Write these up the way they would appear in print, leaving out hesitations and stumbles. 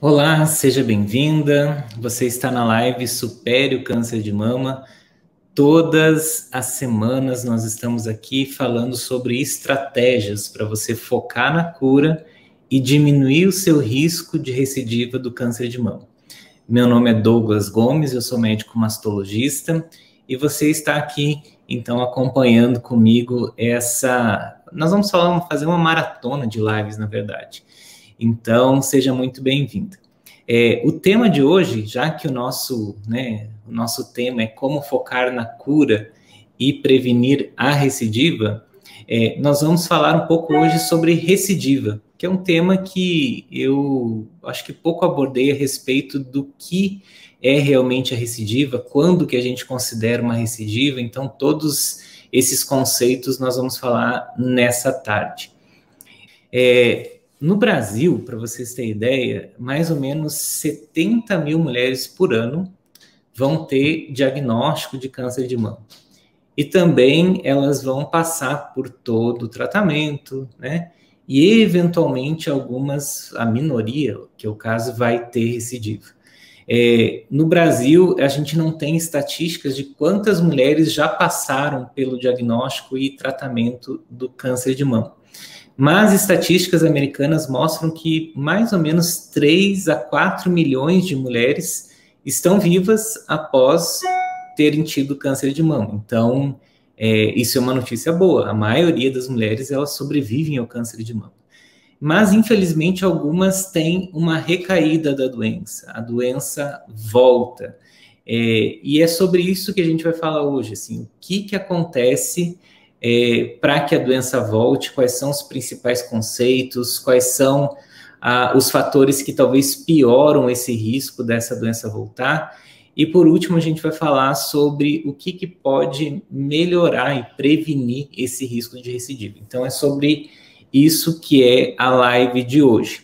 Olá, seja bem-vinda. Você está na live Supere o Câncer de Mama. Todas as semanas nós estamos aqui falando sobre estratégias para você focar na cura e diminuir o seu risco de recidiva do câncer de mama. Meu nome é Douglas Gomes, eu sou médico mastologista e você está aqui, então, acompanhando comigo essa... Nós vamos fazer uma maratona de lives, na verdade. Então, seja muito bem-vinda. O tema de hoje, já que o nosso tema é como focar na cura e prevenir a recidiva, nós vamos falar um pouco hoje sobre recidiva, que é um tema que eu acho que pouco abordei a respeito do que é realmente a recidiva, quando que a gente considera uma recidiva. Então, todos esses conceitos nós vamos falar nessa tarde. No Brasil, para vocês terem ideia, mais ou menos 70 mil mulheres por ano vão ter diagnóstico de câncer de mama. E também elas vão passar por todo o tratamento, né? E eventualmente algumas, a minoria, que é o caso, vai ter recidiva. No Brasil, a gente não tem estatísticas de quantas mulheres já passaram pelo diagnóstico e tratamento do câncer de mama. Mas estatísticas americanas mostram que mais ou menos 3 a 4 milhões de mulheres estão vivas após terem tido câncer de mama. Então, isso é uma notícia boa. A maioria das mulheres, elas sobrevivem ao câncer de mama. Mas, infelizmente, algumas têm uma recaída da doença. A doença volta. E é sobre isso que a gente vai falar hoje. Assim, o que acontece para que a doença volte, quais são os principais conceitos, quais são os fatores que talvez pioram esse risco dessa doença voltar. E, por último, a gente vai falar sobre o que pode melhorar e prevenir esse risco de recidiva. Então, é sobre isso que é a live de hoje.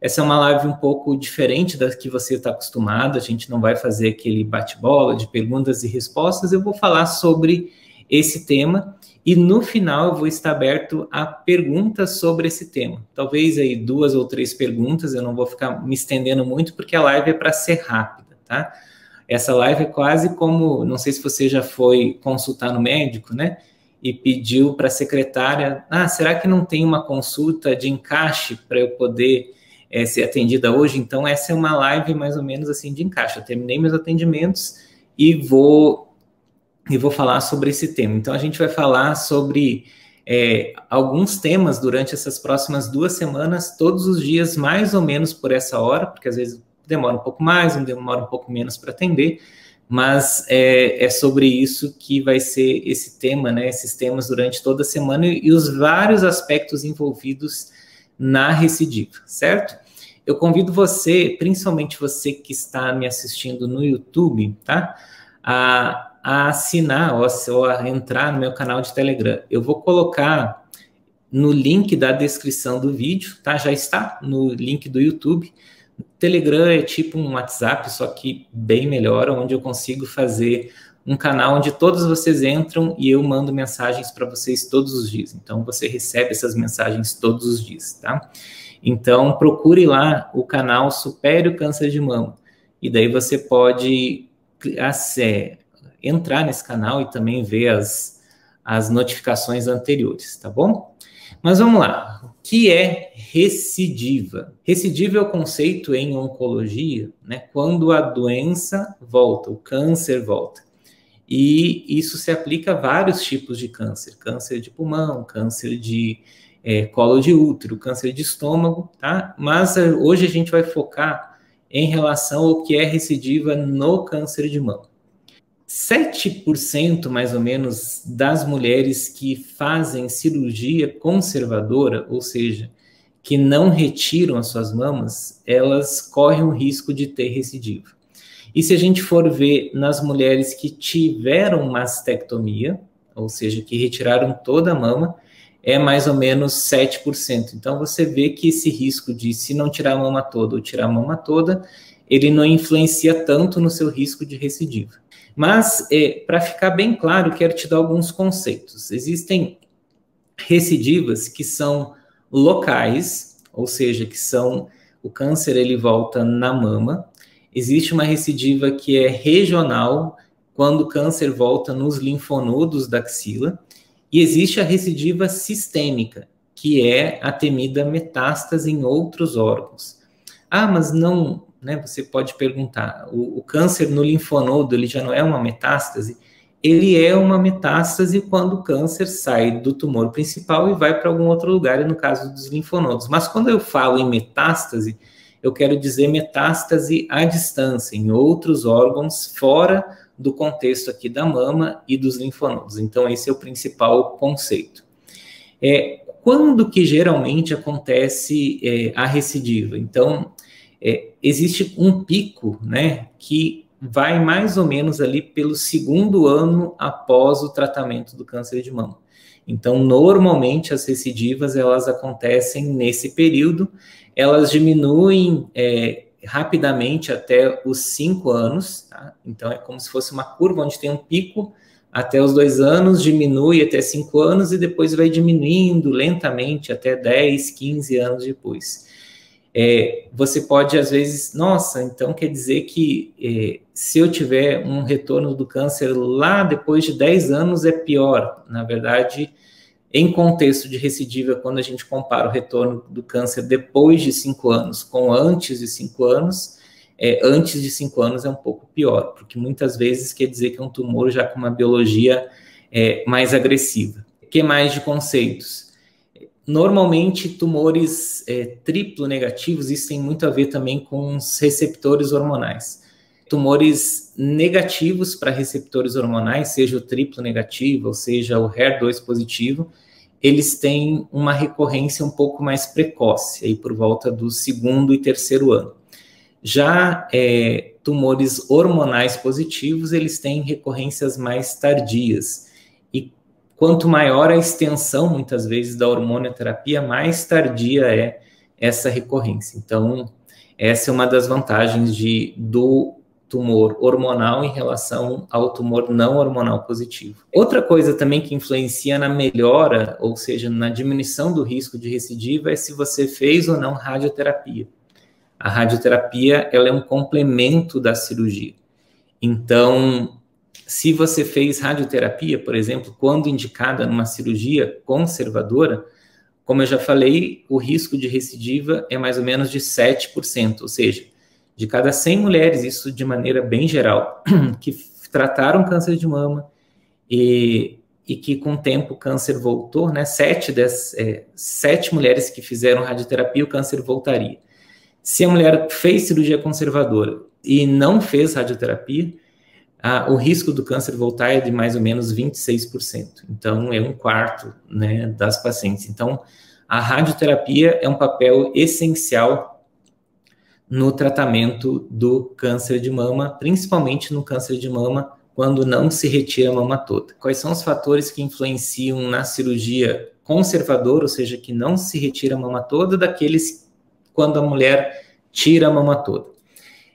Essa é uma live um pouco diferente da que você está acostumado. A gente não vai fazer aquele bate-bola de perguntas e respostas. Eu vou falar sobre esse tema e no final eu vou estar aberto a perguntas sobre esse tema. Talvez aí 2 ou 3 perguntas, eu não vou ficar me estendendo muito porque a live é para ser rápida, tá? Essa live é quase como, não sei se você já foi consultar no médico, né? E pediu para a secretária, será que não tem uma consulta de encaixe para eu poder ser atendida hoje? Então essa é uma live mais ou menos assim de encaixe. Eu terminei meus atendimentos e vou falar sobre esse tema. Então, a gente vai falar sobre alguns temas durante essas próximas 2 semanas, todos os dias, mais ou menos por essa hora, porque às vezes demora um pouco mais, demora um pouco menos para atender, mas é sobre isso que vai ser esse tema, né? Esses temas durante toda a semana e os vários aspectos envolvidos na recidiva, certo? Eu convido você, principalmente você que está me assistindo no YouTube, tá? A assinar ou a entrar no meu canal de Telegram. Eu vou colocar no link da descrição do vídeo, tá? Já está no link do YouTube. O Telegram é tipo um WhatsApp, só que bem melhor, onde eu consigo fazer um canal onde todos vocês entram e eu mando mensagens para vocês todos os dias. Então, você recebe essas mensagens todos os dias, tá? Então, procure lá o canal Supere o Câncer de Mama. E daí você pode entrar nesse canal e também ver as notificações anteriores, tá bom? Mas vamos lá. O que é recidiva? Recidiva é o conceito em oncologia, né? Quando a doença volta, o câncer volta. E isso se aplica a vários tipos de câncer. Câncer de pulmão, câncer de colo de útero, câncer de estômago, tá? Mas hoje a gente vai focar em relação ao que é recidiva no câncer de mama. 7% mais ou menos das mulheres que fazem cirurgia conservadora, ou seja, que não retiram as suas mamas, elas correm o risco de ter recidiva. E se a gente for ver nas mulheres que tiveram mastectomia, ou seja, que retiraram toda a mama, é mais ou menos 7%. Então você vê que esse risco de, se não tirar a mama toda ou tirar a mama toda, ele não influencia tanto no seu risco de recidiva. Mas, para ficar bem claro, quero te dar alguns conceitos. Existem recidivas que são locais, ou seja, que são o câncer ele volta na mama. Existe uma recidiva que é regional, quando o câncer volta nos linfonodos da axila. E existe a recidiva sistêmica, que é a temida metástase em outros órgãos. Ah, mas não, né? Você pode perguntar, o câncer no linfonodo, ele já não é uma metástase? Ele é uma metástase quando o câncer sai do tumor principal e vai para algum outro lugar, no caso dos linfonodos. Mas quando eu falo em metástase, eu quero dizer metástase à distância, em outros órgãos, fora do contexto aqui da mama e dos linfonodos. Então, esse é o principal conceito. Quando que geralmente acontece a recidiva? Então, existe um pico, né, que vai mais ou menos ali pelo 2º ano após o tratamento do câncer de mama. Então, normalmente, as recidivas, elas acontecem nesse período, elas diminuem rapidamente até os 5 anos, tá? Então, é como se fosse uma curva onde tem um pico até os 2 anos, diminui até 5 anos e depois vai diminuindo lentamente até 10, 15 anos depois. Você pode, às vezes, nossa, então quer dizer que se eu tiver um retorno do câncer lá depois de 10 anos é pior. Na verdade, em contexto de recidiva, quando a gente compara o retorno do câncer depois de 5 anos com antes de 5 anos, antes de 5 anos é um pouco pior, porque muitas vezes quer dizer que é um tumor já com uma biologia mais agressiva. O que mais de conceitos? Normalmente, tumores triplo negativos, isso tem muito a ver também com os receptores hormonais. Tumores negativos para receptores hormonais, seja o triplo negativo, ou seja o HER2 positivo, eles têm uma recorrência um pouco mais precoce, aí por volta do 2º e 3º ano. Já tumores hormonais positivos, eles têm recorrências mais tardias. E quanto maior a extensão, muitas vezes, da hormonioterapia, mais tardia é essa recorrência. Então, essa é uma das vantagens do tumor hormonal em relação ao tumor não hormonal positivo. Outra coisa também que influencia na melhora, ou seja, na diminuição do risco de recidiva, é se você fez ou não radioterapia. A radioterapia, ela é um complemento da cirurgia. Então, se você fez radioterapia, por exemplo, quando indicada numa cirurgia conservadora, como eu já falei, o risco de recidiva é mais ou menos de 7%, ou seja, de cada 100 mulheres, isso de maneira bem geral, que trataram câncer de mama e que com o tempo o câncer voltou, né? 7 mulheres que fizeram radioterapia, o câncer voltaria. Se a mulher fez cirurgia conservadora e não fez radioterapia, o risco do câncer voltar é de mais ou menos 26%. Então, é 1/4, né, das pacientes. Então, a radioterapia é um papel essencial no tratamento do câncer de mama, principalmente no câncer de mama, quando não se retira a mama toda. Quais são os fatores que influenciam na cirurgia conservadora, ou seja, que não se retira a mama toda, daqueles quando a mulher tira a mama toda?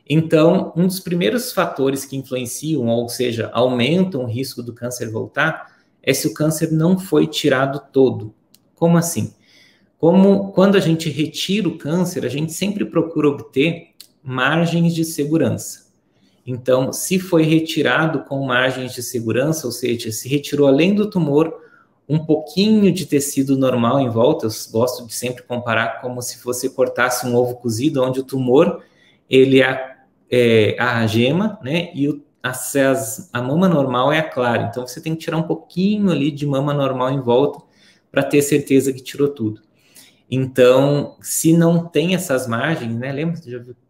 Então, um dos primeiros fatores que influenciam, ou seja, aumentam o risco do câncer voltar, é se o câncer não foi tirado todo. Como assim? Quando a gente retira o câncer, a gente sempre procura obter margens de segurança. Então, se foi retirado com margens de segurança, ou seja, se retirou além do tumor um pouquinho de tecido normal em volta, eu gosto de sempre comparar como se você cortasse um ovo cozido, onde o tumor, ele é a gema, né, e a mama normal é a clara. Então, você tem que tirar um pouquinho ali de mama normal em volta para ter certeza que tirou tudo. Então, se não tem essas margens, né, lembra,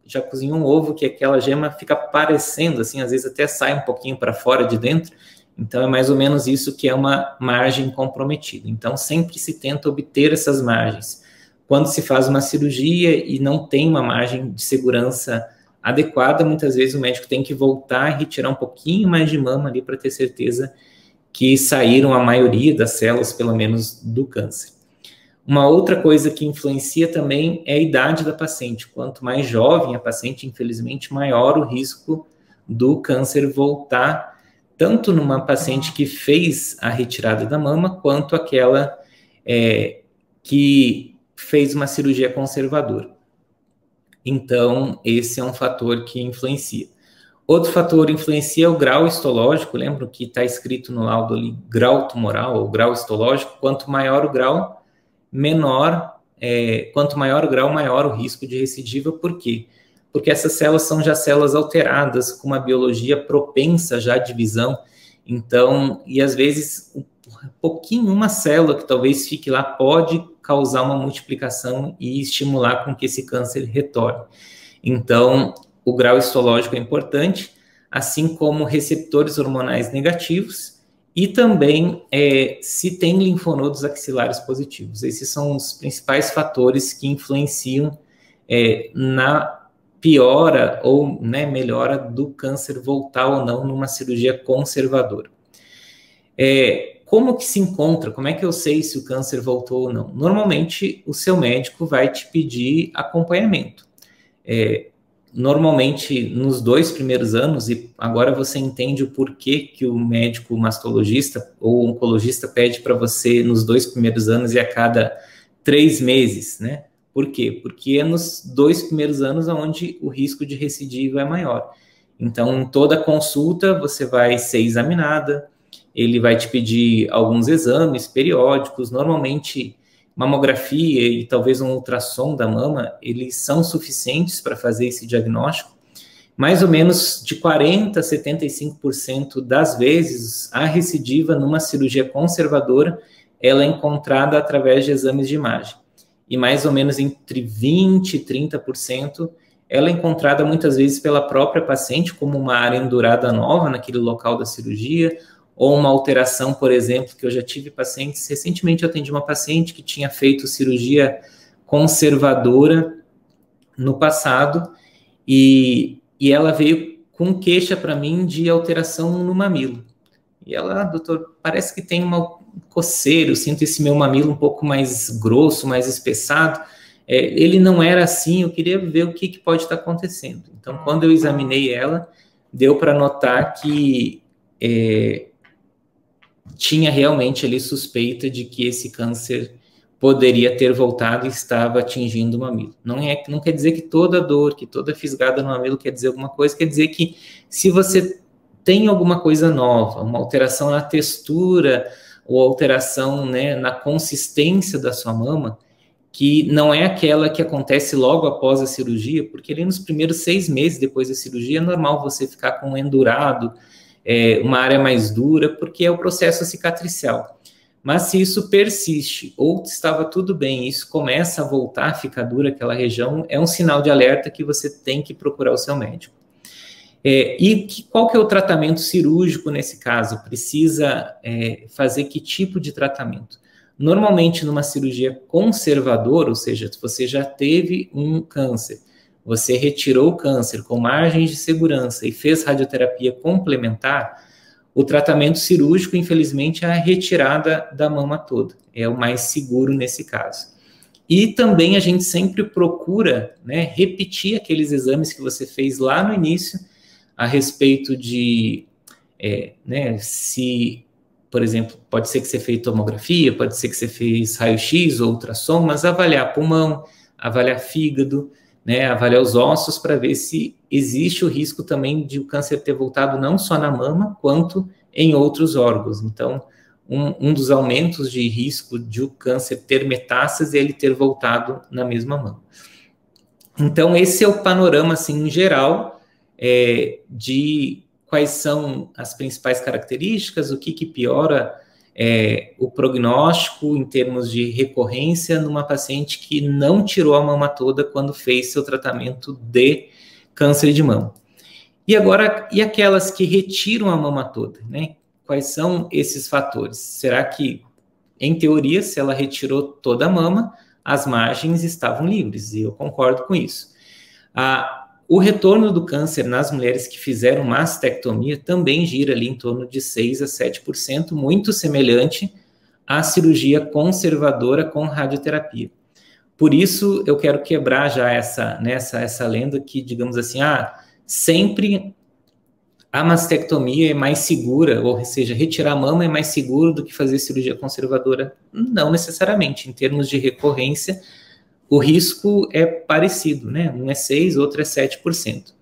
já cozinhou um ovo que aquela gema fica aparecendo, assim, às vezes até sai um pouquinho para fora de dentro. Então, é mais ou menos isso que é uma margem comprometida. Então, sempre se tenta obter essas margens. Quando se faz uma cirurgia e não tem uma margem de segurança adequada, muitas vezes o médico tem que voltar e retirar um pouquinho mais de mama ali para ter certeza que saíram a maioria das células, pelo menos, do câncer. Uma outra coisa que influencia também é a idade da paciente. Quanto mais jovem a paciente, infelizmente, maior o risco do câncer voltar, tanto numa paciente que fez a retirada da mama, quanto aquela que fez uma cirurgia conservadora. Então, esse é um fator que influencia. Outro fator influencia o grau histológico. Lembra que está escrito no laudo ali, grau tumoral ou grau histológico. Quanto maior o grau, quanto maior o grau, maior o risco de recidiva. Por quê? Porque essas células são já células alteradas, com uma biologia propensa já à divisão. Então, e às vezes, uma célula que talvez fique lá pode causar uma multiplicação e estimular com que esse câncer retorne. Então, o grau histológico é importante, assim como receptores hormonais negativos e também se tem linfonodos axilares positivos. Esses são os principais fatores que influenciam na piora ou melhora do câncer voltar ou não numa cirurgia conservadora. Como que se encontra? Como é que eu sei se o câncer voltou ou não? Normalmente, o seu médico vai te pedir acompanhamento. Normalmente, nos 2 primeiros anos, e agora você entende o porquê que o médico mastologista ou oncologista pede para você nos 2 primeiros anos e a cada 3 meses, né? Por quê? Porque é nos 2 primeiros anos onde o risco de recidiva é maior. Então, em toda consulta, você vai ser examinada, ele vai te pedir alguns exames periódicos, normalmente mamografia e talvez um ultrassom da mama, eles são suficientes para fazer esse diagnóstico. Mais ou menos de 40% a 75% das vezes, a recidiva numa cirurgia conservadora, ela é encontrada através de exames de imagem. E mais ou menos entre 20% e 30%, ela é encontrada muitas vezes pela própria paciente, como uma área endurada nova naquele local da cirurgia, ou uma alteração, por exemplo, que eu já tive pacientes, recentemente eu atendi uma paciente que tinha feito cirurgia conservadora no passado, e ela veio com queixa para mim de alteração no mamilo. E ela, doutor, parece que tem uma coceira, eu sinto esse meu mamilo um pouco mais grosso, mais espessado. Ele não era assim, eu queria ver o que pode estar acontecendo. Então, quando eu examinei ela, deu para notar que tinha realmente ali suspeita de que esse câncer poderia ter voltado e estava atingindo o mamilo. Não quer dizer que toda dor, que toda fisgada no mamilo quer dizer alguma coisa, quer dizer que se você tem alguma coisa nova, uma alteração na textura ou alteração, na consistência da sua mama, que não é aquela que acontece logo após a cirurgia, porque ali nos primeiros 6 meses depois da cirurgia é normal você ficar com um endurado, uma área mais dura, porque é o processo cicatricial. Mas se isso persiste, ou estava tudo bem, e isso começa a voltar a ficar dura aquela região, é um sinal de alerta que você tem que procurar o seu médico. Qual que é o tratamento cirúrgico nesse caso? Precisa fazer que tipo de tratamento? Normalmente, numa cirurgia conservadora, ou seja, se você já teve um câncer, você retirou o câncer com margens de segurança e fez radioterapia complementar, o tratamento cirúrgico, infelizmente, é a retirada da mama toda. É o mais seguro nesse caso. E também a gente sempre procura repetir aqueles exames que você fez lá no início a respeito de se, por exemplo, pode ser que você fez tomografia, pode ser que você fez raio-x ou ultrassom, mas avaliar pulmão, avaliar fígado, avaliar os ossos para ver se existe o risco também de o câncer ter voltado não só na mama, quanto em outros órgãos. Então, um dos aumentos de risco de o câncer ter metástase é ele ter voltado na mesma mama. Então, esse é o panorama, assim, em geral, de quais são as principais características, o que piora o prognóstico em termos de recorrência numa paciente que não tirou a mama toda quando fez seu tratamento de câncer de mama. E agora, e aquelas que retiram a mama toda, Quais são esses fatores? Será que, em teoria, se ela retirou toda a mama, as margens estavam livres? E eu concordo com isso. O retorno do câncer nas mulheres que fizeram mastectomia também gira ali em torno de 6% a 7%, muito semelhante à cirurgia conservadora com radioterapia. Por isso, eu quero quebrar já essa lenda que, digamos assim, sempre a mastectomia é mais segura, ou seja, retirar a mama é mais seguro do que fazer cirurgia conservadora. Não necessariamente. Em termos de recorrência, o risco é parecido, né? Um é 6%, outro é 7%.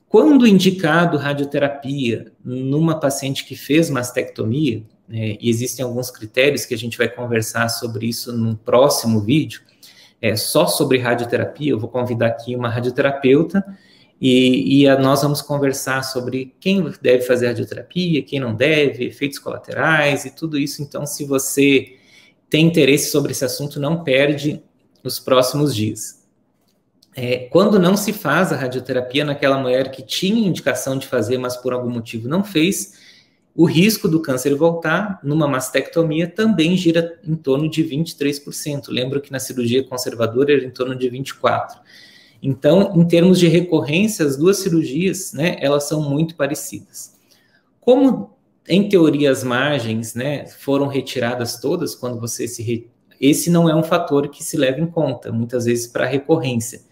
Quando indicado radioterapia numa paciente que fez mastectomia, e existem alguns critérios que a gente vai conversar sobre isso no próximo vídeo, só sobre radioterapia, eu vou convidar aqui uma radioterapeuta e nós vamos conversar sobre quem deve fazer radioterapia, quem não deve, efeitos colaterais e tudo isso. Então, se você tem interesse sobre esse assunto, não perde os próximos dias. Quando não se faz a radioterapia naquela mulher que tinha indicação de fazer, mas por algum motivo não fez, o risco do câncer voltar numa mastectomia também gira em torno de 23%. Lembro que na cirurgia conservadora era em torno de 24%. Então, em termos de recorrência, as duas cirurgias, né, elas são muito parecidas. Como, em teoria, as margens, né, foram retiradas todas, quando você esse não é um fator que se leva em conta, muitas vezes, para a recorrência.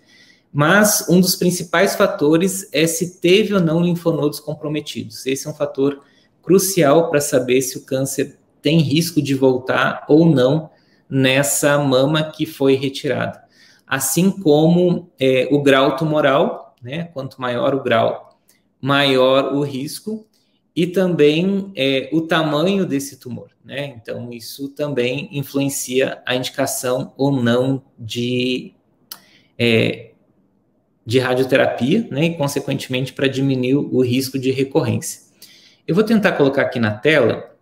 Mas um dos principais fatores é se teve ou não linfonodos comprometidos. Esse é um fator crucial para saber se o câncer tem risco de voltar ou não nessa mama que foi retirada. Assim como o grau tumoral, né? Quanto maior o grau, maior o risco, e também o tamanho desse tumor, né? Então, isso também influencia a indicação ou não de radioterapia, né? E, consequentemente, para diminuir o risco de recorrência. Eu vou tentar colocar aqui na tela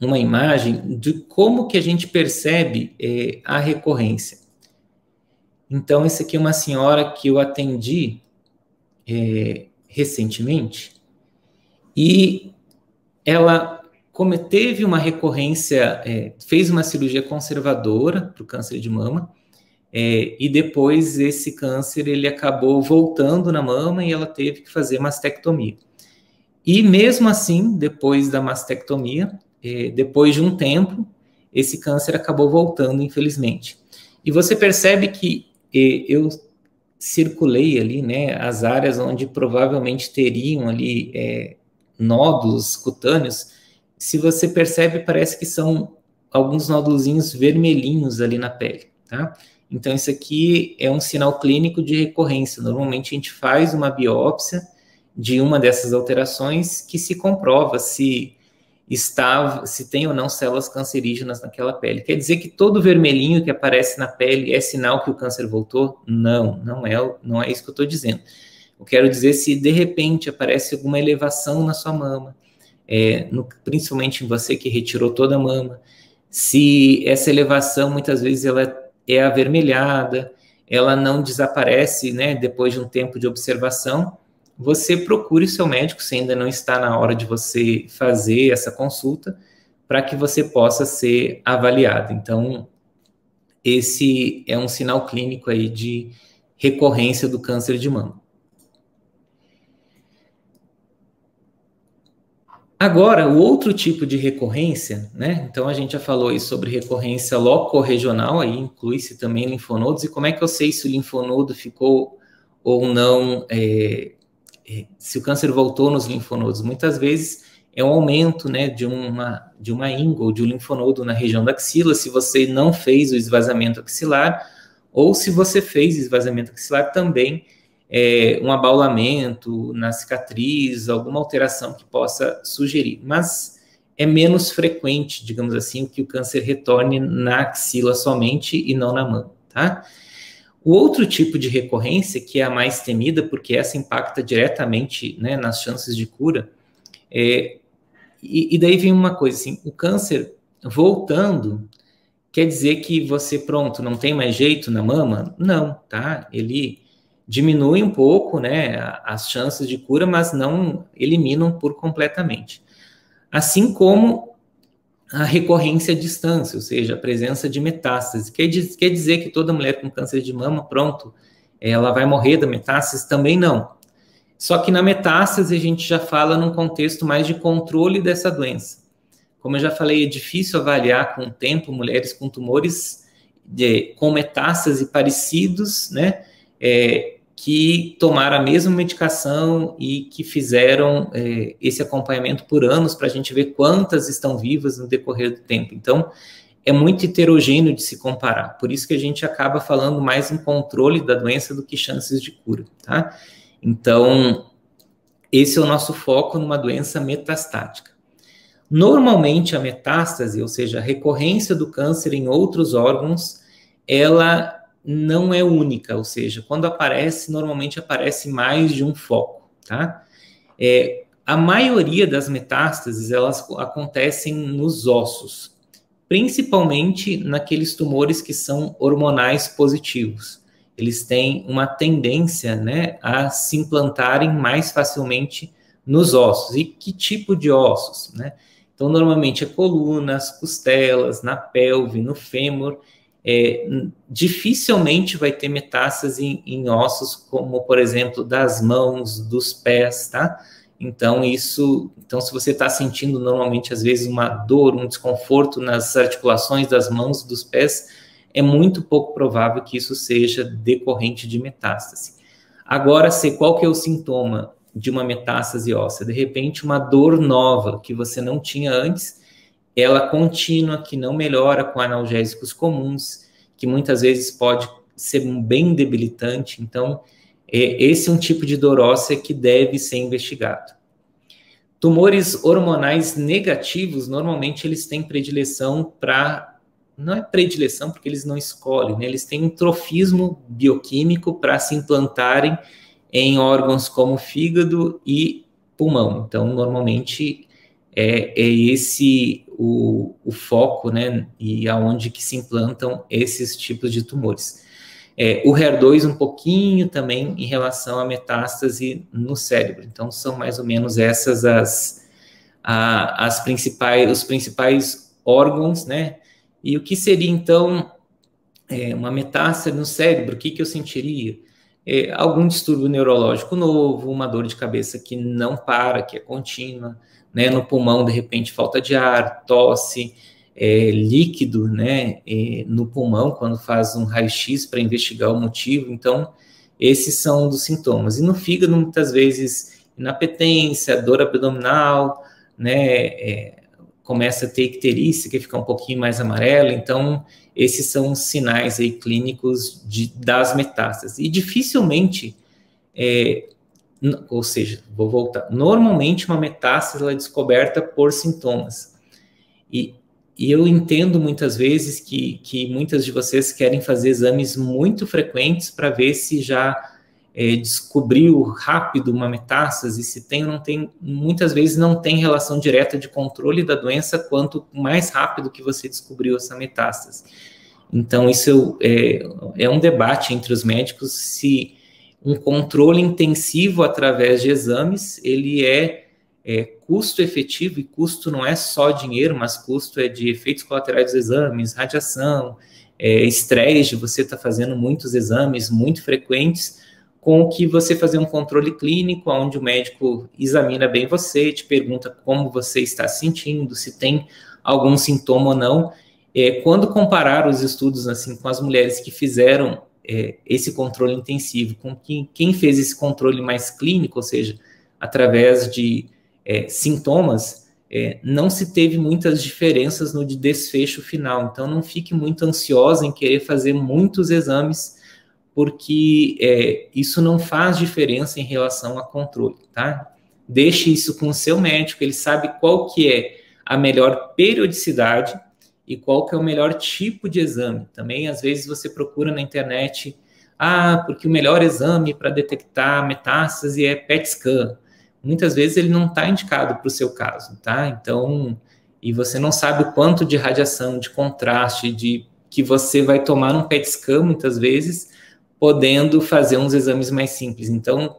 uma imagem de como que a gente percebe a recorrência. Então, essa aqui é uma senhora que eu atendi recentemente e ela teve uma recorrência, fez uma cirurgia conservadora para o câncer de mama e depois esse câncer ele acabou voltando na mama e ela teve que fazer mastectomia. E mesmo assim, depois da mastectomia, depois de um tempo, esse câncer acabou voltando, infelizmente. E você percebe que eu circulei ali, né, as áreas onde provavelmente teriam ali nódulos cutâneos. Se você percebe, parece que são alguns nódulozinhos vermelhinhos ali na pele, tá? Então, isso aqui é um sinal clínico de recorrência. Normalmente, a gente faz uma biópsia de uma dessas alterações que se comprova se tem ou não células cancerígenas naquela pele. Quer dizer que todo vermelhinho que aparece na pele é sinal que o câncer voltou? Não é isso que eu estou dizendo. Eu quero dizer se de repente aparece alguma elevação na sua mama, principalmente em você que retirou toda a mama, se essa elevação muitas vezes ela é avermelhada, ela não desaparece, né, depois de um tempo de observação, você procure seu médico, se ainda não está na hora de você fazer essa consulta, para que você possa ser avaliado. Então, esse é um sinal clínico aí de recorrência do câncer de mama. Agora, o outro tipo de recorrência, né? Então, a gente já falou aí sobre recorrência locorregional, aí inclui-se também linfonodos, e como é que eu sei se o linfonodo ficou ou não, se o câncer voltou nos linfonodos? Muitas vezes é um aumento, né, de uma íngua ou de um linfonodo na região da axila, se você não fez o esvaziamento axilar, ou se você fez esvaziamento axilar também, um abaulamento na cicatriz, alguma alteração que possa sugerir. Mas é menos frequente, digamos assim, que o câncer retorne na axila somente e não na mama, tá? O outro tipo de recorrência, que é a mais temida, porque essa impacta diretamente, né, nas chances de cura, e daí vem uma coisa assim, o câncer voltando, quer dizer que você, pronto, não tem mais jeito na mama? Não, tá? Ele diminui um pouco, né, as chances de cura, mas não eliminam por completamente. Assim como a recorrência à distância, ou seja, a presença de metástase. Quer dizer que toda mulher com câncer de mama, pronto, ela vai morrer da metástase? Também não. Só que na metástase a gente já fala num contexto mais de controle dessa doença. Como eu já falei, é difícil avaliar com o tempo mulheres com tumores com metástase parecidos, né, que tomaram a mesma medicação e que fizeram esse acompanhamento por anos para a gente ver quantas estão vivas no decorrer do tempo. Então, é muito heterogêneo de se comparar. Por isso que a gente acaba falando mais em controle da doença do que chances de cura, tá? Então, esse é o nosso foco numa doença metastática. Normalmente, a metástase, ou seja, a recorrência do câncer em outros órgãos, ela não é única, ou seja, quando aparece, normalmente aparece mais de um foco, tá? A maioria das metástases, elas acontecem nos ossos, principalmente naqueles tumores que são hormonais positivos. Eles têm uma tendência, né, a se implantarem mais facilmente nos ossos. E que tipo de ossos, né? Então, normalmente é colunas, costelas, na pelve, no fêmur. Dificilmente vai ter metástase em ossos como, por exemplo, das mãos, dos pés, tá? Então, se você está sentindo normalmente, às vezes, uma dor, um desconforto nas articulações das mãos e dos pés, é muito pouco provável que isso seja decorrente de metástase. Agora, qual que é o sintoma de uma metástase óssea? De repente, uma dor nova que você não tinha antes, ela contínua, que não melhora com analgésicos comuns, que muitas vezes pode ser bem debilitante. Então, esse é um tipo de dor óssea que deve ser investigado. Tumores hormonais negativos, normalmente eles têm predileção para... Não é predileção porque eles não escolhem, né? Eles têm um trofismo bioquímico para se implantarem em órgãos como fígado e pulmão. Então, normalmente, é esse o foco, né? E aonde que se implantam esses tipos de tumores. O HER2 um pouquinho também em relação à metástase no cérebro. Então, são mais ou menos essas os principais órgãos, né? E o que seria, então, uma metástase no cérebro? O que eu sentiria? Algum distúrbio neurológico novo, uma dor de cabeça que não para, que é contínua, né? No pulmão, de repente, falta de ar, tosse, líquido, né, no pulmão, quando faz um raio-x para investigar o motivo. Então, esses são dos sintomas. E no fígado, muitas vezes, inapetência, dor abdominal, né, começa a ter icterícia, que fica um pouquinho mais amarela. Então, esses são os sinais aí clínicos das metástases. E dificilmente, ou seja, vou voltar, normalmente uma metástase ela é descoberta por sintomas. E eu entendo muitas vezes que muitas de vocês querem fazer exames muito frequentes para ver se já descobriu rápido uma metástase, se tem ou não tem. Muitas vezes não tem relação direta de controle da doença, quanto mais rápido que você descobriu essa metástase. Então, isso é um debate entre os médicos se um controle intensivo através de exames, ele é custo efetivo, e custo não é só dinheiro, mas custo é de efeitos colaterais dos exames, radiação, estresse de você estar fazendo muitos exames muito frequentes, com que você fazer um controle clínico, onde o médico examina bem você, te pergunta como você está se sentindo, se tem algum sintoma ou não. Quando comparar os estudos assim com as mulheres que fizeram esse controle intensivo, com quem fez esse controle mais clínico, ou seja, através de sintomas, não se teve muitas diferenças no desfecho final. Então, não fique muito ansiosa em querer fazer muitos exames, porque isso não faz diferença em relação a controle, tá? Deixe isso com o seu médico, ele sabe qual que é a melhor periodicidade e qual que é o melhor tipo de exame. Também, às vezes, você procura na internet, porque o melhor exame para detectar metástase é PET scan. Muitas vezes ele não está indicado para o seu caso, tá? Então, e você não sabe o quanto de radiação, de contraste, que você vai tomar num PET scan, muitas vezes, podendo fazer uns exames mais simples. Então,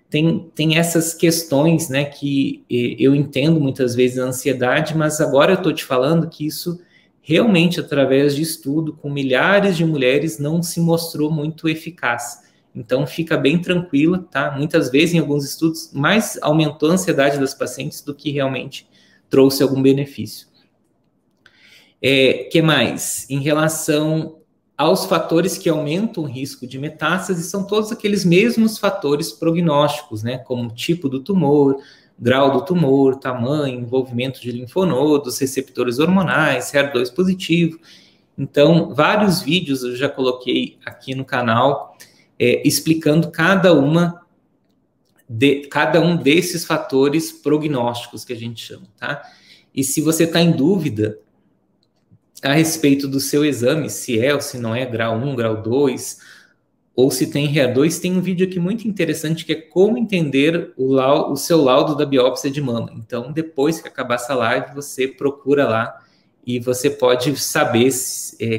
tem essas questões, né, que eu entendo muitas vezes a ansiedade, mas agora eu estou te falando que isso realmente, através de estudo com milhares de mulheres, não se mostrou muito eficaz. Então, fica bem tranquila, tá? Muitas vezes, em alguns estudos, mais aumentou a ansiedade das pacientes do que realmente trouxe algum benefício. Que mais? Em relação aos fatores que aumentam o risco de metástase, são todos aqueles mesmos fatores prognósticos, né? Como o tipo do tumor, grau do tumor, tamanho, envolvimento de linfonodos, receptores hormonais, HER2 positivo. Então, vários vídeos eu já coloquei aqui no canal explicando cada um desses fatores prognósticos que a gente chama, tá? E se você está em dúvida a respeito do seu exame, se é ou se não é grau 1, grau 2, ou se tem HER2, tem um vídeo aqui muito interessante que é como entender o seu laudo da biópsia de mama. Então, depois que acabar essa live, você procura lá e você pode saber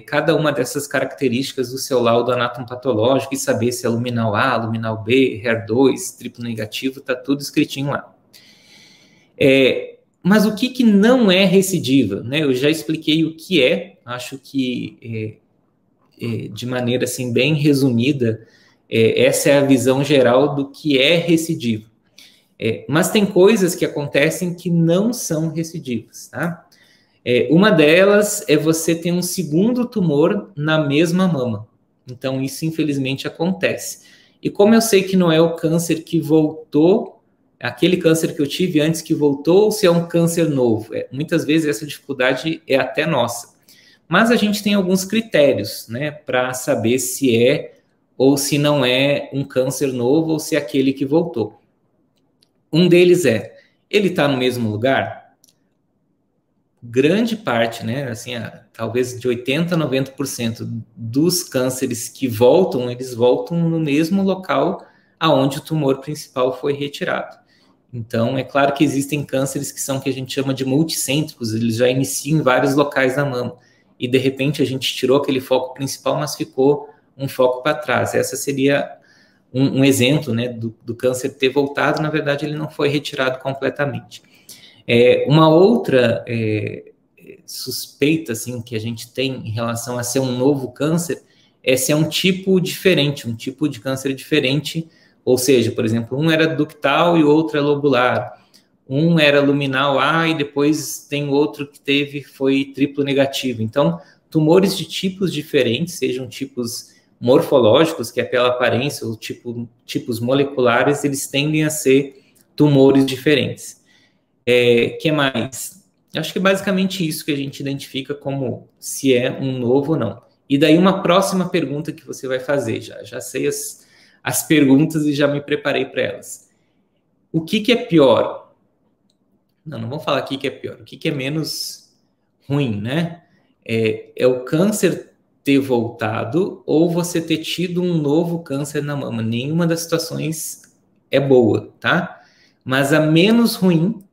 cada uma dessas características do seu laudo anatomopatológico e saber se é luminal A, luminal B, HER2, triplo negativo, está tudo escritinho lá. Mas o que não é recidiva, né? Eu já expliquei o que é, acho que de maneira assim bem resumida, essa é a visão geral do que é recidivo. Mas tem coisas que acontecem que não são recidivas, tá? Uma delas é você ter um segundo tumor na mesma mama. Então, isso infelizmente acontece. E como eu sei que não é o câncer que voltou, aquele câncer que eu tive antes que voltou, ou se é um câncer novo, muitas vezes essa dificuldade é até nossa. Mas a gente tem alguns critérios, né, para saber se é ou se não é um câncer novo ou se é aquele que voltou. Um deles ele está no mesmo lugar? Grande parte, né, assim, talvez de 80% a 90% dos cânceres que voltam, eles voltam no mesmo local aonde o tumor principal foi retirado. Então, é claro que existem cânceres que a gente chama de multicêntricos, eles já iniciam em vários locais da mama, e de repente a gente tirou aquele foco principal, mas ficou um foco para trás. Essa seria um exemplo, né, do câncer ter voltado, na verdade ele não foi retirado completamente. Uma outra suspeita assim, que a gente tem em relação a ser um novo câncer é se é um tipo diferente, um tipo de câncer diferente, ou seja, por exemplo, um era ductal e o outro é lobular, um era luminal A e depois tem outro que foi triplo negativo. Então, tumores de tipos diferentes, sejam tipos morfológicos, que é pela aparência, ou tipos moleculares, eles tendem a ser tumores diferentes. Que mais? Acho que é basicamente isso que a gente identifica como se é um novo ou não. E daí uma próxima pergunta que você vai fazer, já sei as perguntas e já me preparei para elas. O que é pior? Não vamos falar aqui que é pior. O que é menos ruim, né? É o câncer ter voltado ou você ter tido um novo câncer na mama. Nenhuma das situações é boa, tá? Mas a menos ruim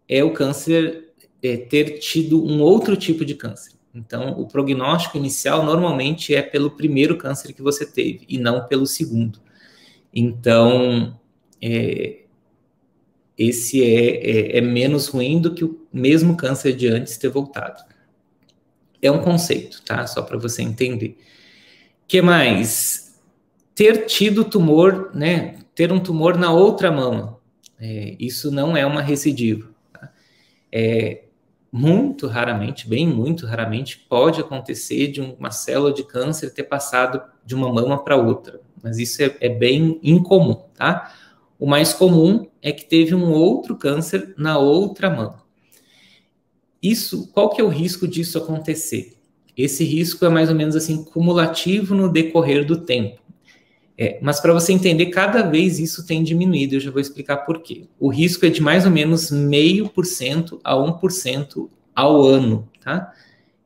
é o câncer ter tido um outro tipo de câncer. Então, o prognóstico inicial normalmente é pelo primeiro câncer que você teve e não pelo segundo. Então, esse é menos ruim do que o mesmo câncer de antes ter voltado. É um conceito, tá? Só para você entender. O que mais? Ter tido tumor, né? Ter um tumor na outra mama. Isso não é uma recidiva. Tá? Muito raramente, muito raramente, pode acontecer de uma célula de câncer ter passado de uma mama para outra. Mas isso é bem incomum, tá? O mais comum é que teve um outro câncer na outra mama. Qual que é o risco disso acontecer? Esse risco é mais ou menos assim, cumulativo no decorrer do tempo. Mas para você entender, cada vez isso tem diminuído, eu já vou explicar por quê. O risco é de mais ou menos 0,5% a 1% ao ano, tá?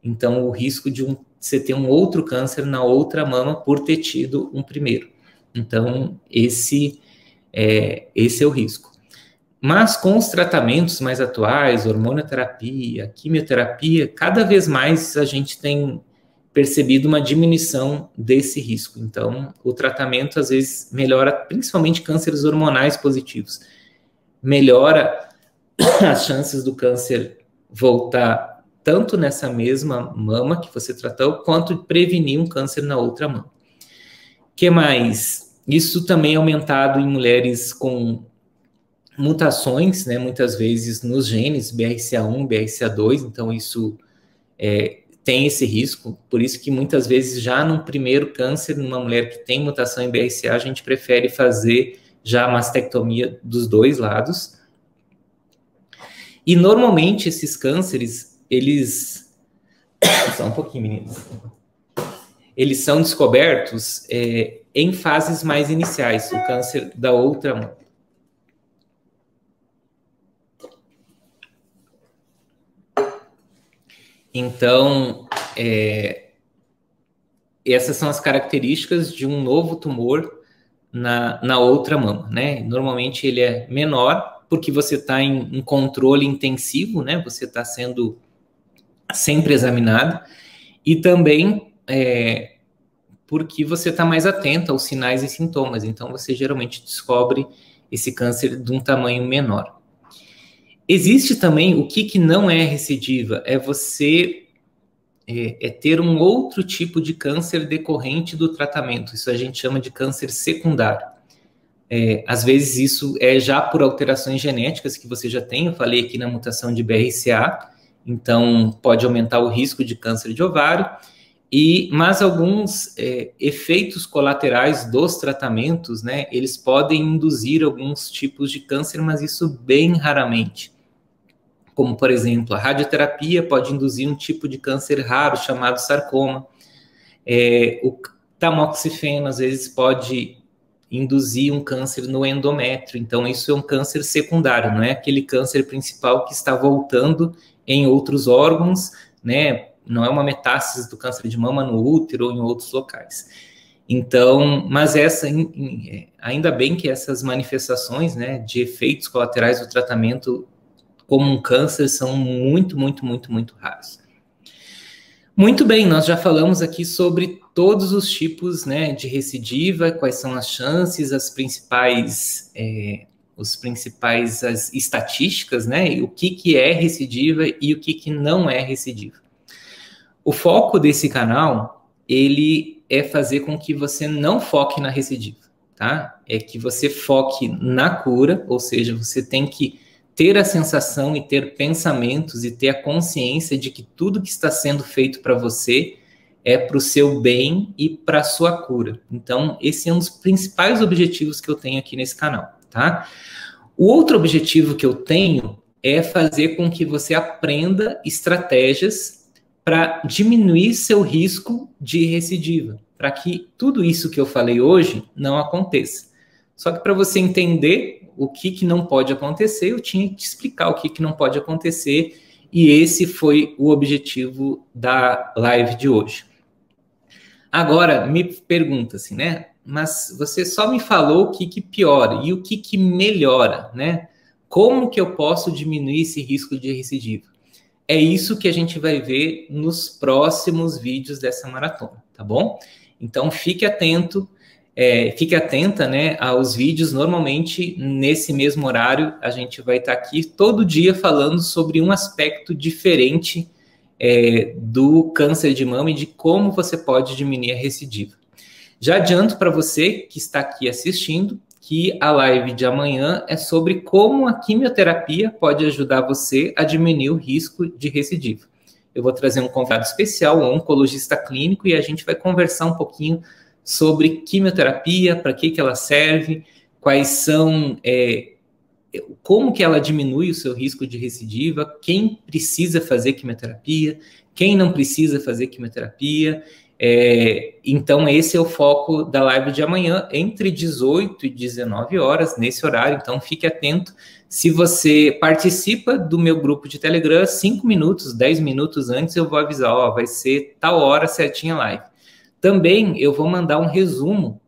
Então, o risco de você ter um outro câncer na outra mama por ter tido um primeiro. Então, esse é o risco. Mas com os tratamentos mais atuais, hormonioterapia, quimioterapia, cada vez mais a gente tem percebido uma diminuição desse risco. Então, o tratamento às vezes melhora, principalmente cânceres hormonais positivos, melhora as chances do câncer voltar tanto nessa mesma mama que você tratou, quanto prevenir um câncer na outra mama. O que mais? Isso também é aumentado em mulheres com mutações, né, muitas vezes nos genes BRCA1, BRCA2, então isso tem esse risco, por isso que muitas vezes já num primeiro câncer, numa mulher que tem mutação em BRCA, a gente prefere fazer já a mastectomia dos dois lados. E normalmente esses cânceres, eles... Só um pouquinho, meninas. Eles são descobertos em fases mais iniciais, o câncer da outra mama. Então, essas são as características de um novo tumor na outra mama, né? Normalmente ele é menor, porque você está em controle intensivo, né? Você está sendo sempre examinado, e também porque você está mais atento aos sinais e sintomas, então você geralmente descobre esse câncer de um tamanho menor. Existe também o que não é recidiva, é você ter um outro tipo de câncer decorrente do tratamento, isso a gente chama de câncer secundário. Às vezes isso é já por alterações genéticas que você já tem, eu falei aqui na mutação de BRCA, então pode aumentar o risco de câncer de ovário, mas alguns efeitos colaterais dos tratamentos, né, eles podem induzir alguns tipos de câncer, mas isso bem raramente. Como, por exemplo, a radioterapia pode induzir um tipo de câncer raro chamado sarcoma. O tamoxifeno, às vezes, pode induzir um câncer no endométrio. Então, isso é um câncer secundário, não é aquele câncer principal que está voltando em outros órgãos, né? Não é uma metástase do câncer de mama no útero ou em outros locais. Então, mas ainda bem que essas manifestações, né, de efeitos colaterais do tratamento como um câncer são muito, muito, muito, muito raros. Muito bem, nós já falamos aqui sobre todos os tipos, né, de recidiva, quais são as chances, as principais as estatísticas, né, e o que é recidiva e o que não é recidiva. O foco desse canal, ele é fazer com que você não foque na recidiva, tá? É que você foque na cura, ou seja, você tem que ter a sensação e ter pensamentos e ter a consciência de que tudo que está sendo feito para você é para o seu bem e para a sua cura. Então, esse é um dos principais objetivos que eu tenho aqui nesse canal, tá? O outro objetivo que eu tenho é fazer com que você aprenda estratégias para diminuir seu risco de recidiva, para que tudo isso que eu falei hoje não aconteça. Só que para você entender o que não pode acontecer, eu tinha que te explicar o que não pode acontecer, e esse foi o objetivo da live de hoje. Agora, me pergunta assim, né? Mas você só me falou o que piora e o que melhora, né? Como que eu posso diminuir esse risco de recidiva? É isso que a gente vai ver nos próximos vídeos dessa maratona, tá bom? Então, fique atento, fique atenta, né, aos vídeos. Normalmente, nesse mesmo horário, a gente vai estar aqui todo dia falando sobre um aspecto diferente do câncer de mama e de como você pode diminuir a recidiva. Já adianto para você que está aqui assistindo que a live de amanhã é sobre como a quimioterapia pode ajudar você a diminuir o risco de recidiva. Eu vou trazer um convidado especial, um oncologista clínico, e a gente vai conversar um pouquinho sobre quimioterapia, para que ela serve, quais são, como que ela diminui o seu risco de recidiva, quem precisa fazer quimioterapia, quem não precisa fazer quimioterapia. Então, esse é o foco da live de amanhã, entre 18 e 19 horas, nesse horário. Então, fique atento. Se você participa do meu grupo de Telegram, 5 minutos, 10 minutos antes, eu vou avisar, ó, vai ser tal hora certinha a live. Também eu vou mandar um resumo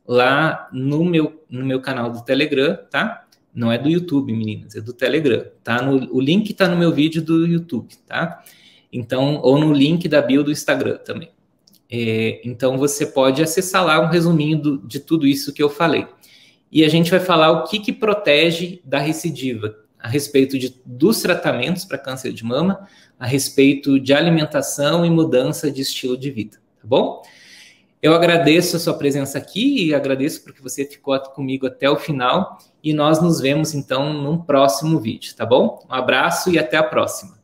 lá no meu canal do Telegram, tá? Não é do YouTube, meninas, é do Telegram, tá? O link tá no meu vídeo do YouTube, tá? Então, ou no link da bio do Instagram também. Então, você pode acessar lá um resuminho de tudo isso que eu falei. E a gente vai falar o que protege da recidiva, a respeito dos tratamentos para câncer de mama, a respeito de alimentação e mudança de estilo de vida, tá bom? Eu agradeço a sua presença aqui e agradeço porque você ficou comigo até o final, e nós nos vemos, então, num próximo vídeo, tá bom? Um abraço e até a próxima.